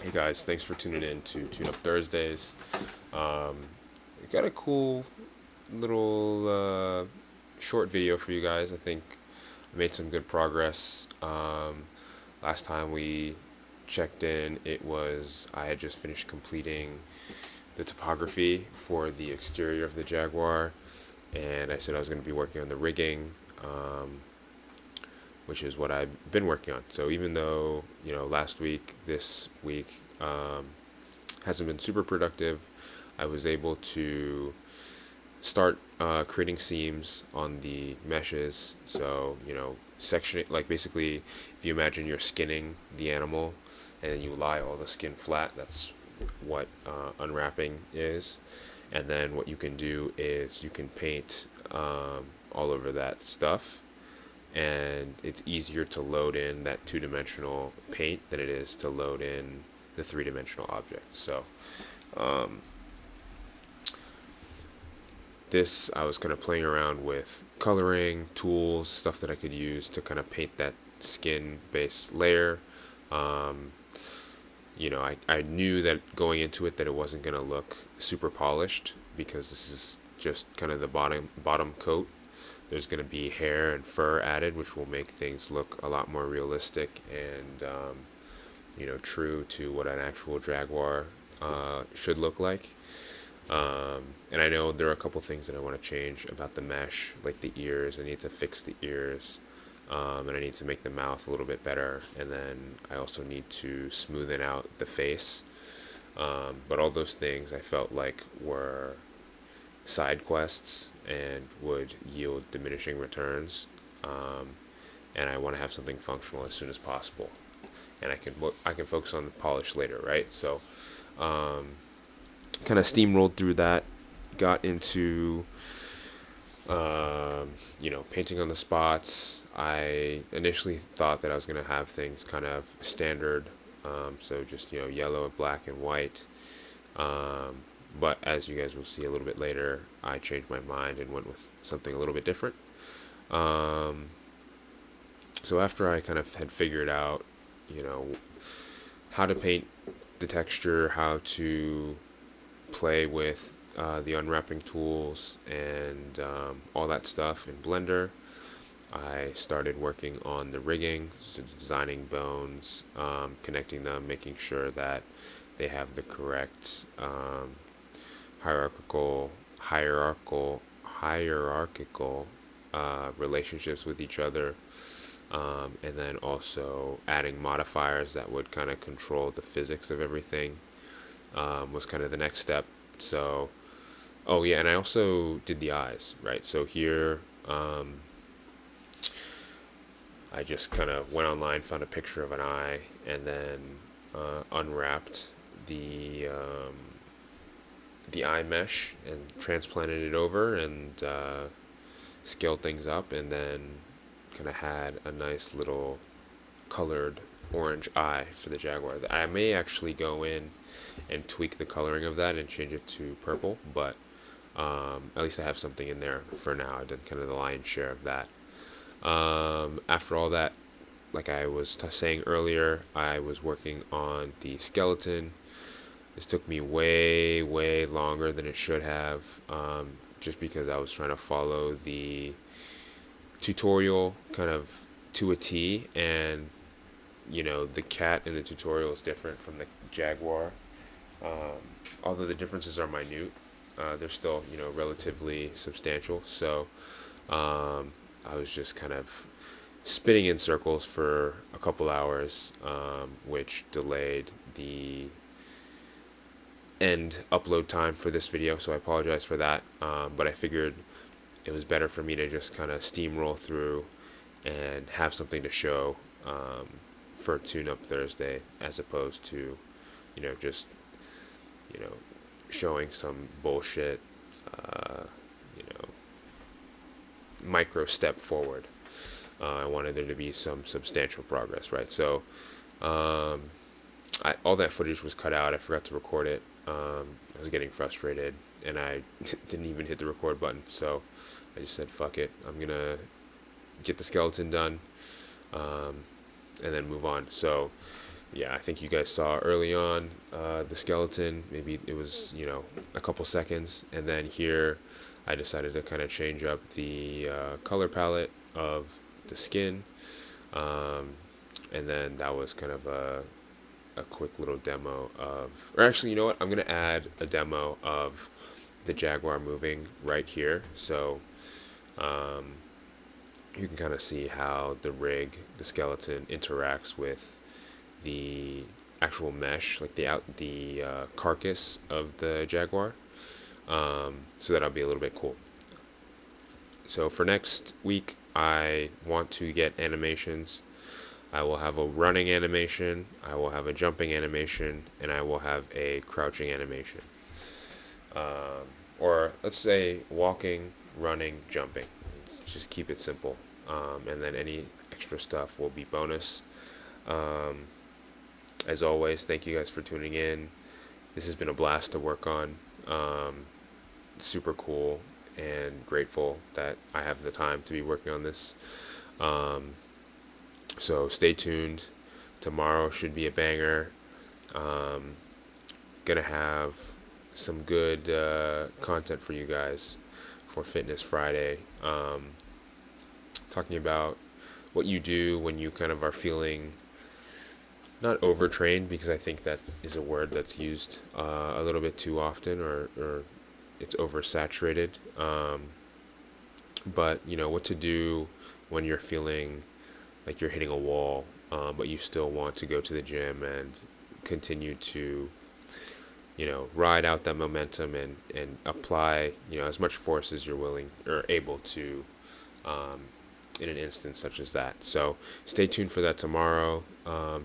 Hey guys, thanks for tuning in to Tune Up Thursdays. I got a cool little short video for you guys. I think I made some good progress. Last time we checked in, I had just finished completing the topography for the exterior of the Jaguar, and I said I was going to be working on the rigging. Which is what I've been working on. So even though, last week, this week hasn't been super productive, I was able to start creating seams on the meshes. So, section it, like basically, if you imagine you're skinning the animal and then you lie all the skin flat, that's what unwrapping is. And then what you can do is you can paint all over that stuff, and it's easier to load in that two-dimensional paint than it is to load in the three-dimensional object. So this, I was kind of playing around with coloring tools, stuff that I could use to kind of paint that skin base layer. um, I knew that going into it that it wasn't going to look super polished because this is just kind of the bottom coat. There's going to be hair and fur added, which will make things look a lot more realistic and true to what an actual jaguar should look like. And I know there are a couple things that I want to change about the mesh, like the ears. I need to fix the ears, and I need to make the mouth a little bit better. And then I also need to smoothen out the face. But all those things I felt like were side quests and would yield diminishing returns. And I want to have something functional as soon as possible. And I can focus on the polish later, right? So kind of steamrolled through that, got into painting on the spots. I initially thought that I was going to have things kind of standard, so just yellow, black, and white. But as you guys will see a little bit later, I changed my mind and went with something a little bit different. Um, so after I kind of had figured out, you know, how to paint the texture, how to play with the unwrapping tools, and all that stuff in Blender, I started working on the rigging, so designing bones, connecting them, making sure that they have the correct hierarchical hierarchical hierarchical relationships with each other, and then also adding modifiers that would kind of control the physics of everything, was kind of the next step. So, oh yeah, and I also did the eyes, right? So here, I just kind of went online, found a picture of an eye, and then unwrapped the eye mesh and transplanted it over, and scaled things up, and then kind of had a nice little colored orange eye for the jaguar. I may actually go in and tweak the coloring of that and change it to purple, but at least I have something in there for now. I did kind of the lion's share of that. After all that, like I was saying earlier, I was working on the skeleton. This took me way, way longer than it should have, just because I was trying to follow the tutorial kind of to a T, and the cat in the tutorial is different from the jaguar. Although the differences are minute, they're still relatively substantial. So I was just kind of spinning in circles for a couple hours, which delayed the end upload time for this video. So I apologize for that. But I figured it was better for me to just kind of steamroll through and have something to show, for Tune Up Thursday, as opposed to, just, you know, showing some bullshit, uh, you know, micro step forward. I wanted there to be some substantial progress, right? So, all that footage was cut out. I forgot to record it. I was getting frustrated, and I didn't even hit the record button. So I just said, "Fuck it. I'm gonna get the skeleton done, and then move on." So yeah, I think you guys saw early on the skeleton. Maybe it was, a couple seconds. And then here I decided to kind of change up the color palette of the skin. Um, and then that was kind of a quick little demo of, or actually, you know what? I'm going to add a demo of the jaguar moving right here. So um, you can kind of see how the skeleton interacts with the actual mesh, like the carcass of the jaguar. So that'll be a little bit cool. So for next week, I want to get animations. I will have a running animation, I will have a jumping animation, and I will have a crouching animation. Or let's say walking, running, jumping. Let's just keep it simple. And then any extra stuff will be bonus. Um, as always, thank you guys for tuning in. This has been a blast to work on. Super cool and grateful that I have the time to be working on this. Um, so stay tuned. Tomorrow should be a banger. Um, gonna have some good content for you guys for Fitness Friday. Talking about what you do when you kind of are feeling not overtrained, because I think that is a word that's used a little bit too often, or it's oversaturated. But what to do when you're feeling like you're hitting a wall, but you still want to go to the gym and continue to ride out that momentum and apply as much force as you're willing or able to um, in an instance such as that. So stay tuned for that tomorrow.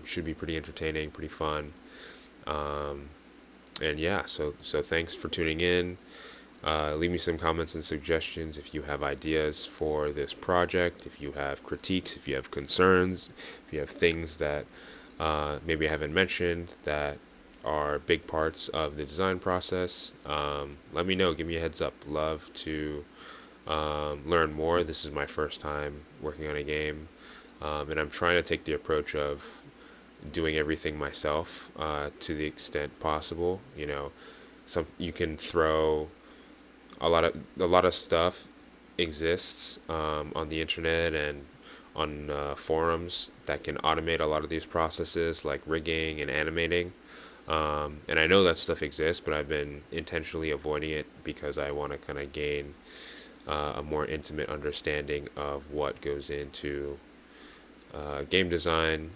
Should be pretty entertaining, pretty fun. Um, and yeah, so thanks for tuning in. Leave me some comments and suggestions if you have ideas for this project, if you have critiques, if you have concerns, if you have things that maybe I haven't mentioned that are big parts of the design process. Let me know. Give me a heads up. Love to learn more. This is my first time working on a game, and I'm trying to take the approach of doing everything myself to the extent possible. Some you can throw a lot of stuff exists on the internet and on forums that can automate a lot of these processes, like rigging and animating. And I know that stuff exists, but I've been intentionally avoiding it because I want to kind of gain a more intimate understanding of what goes into game design,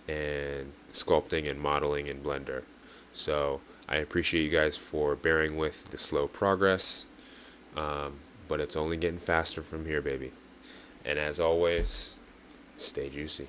and sculpting and modeling in Blender. So I appreciate you guys for bearing with the slow progress, but it's only getting faster from here, baby. And as always, stay juicy.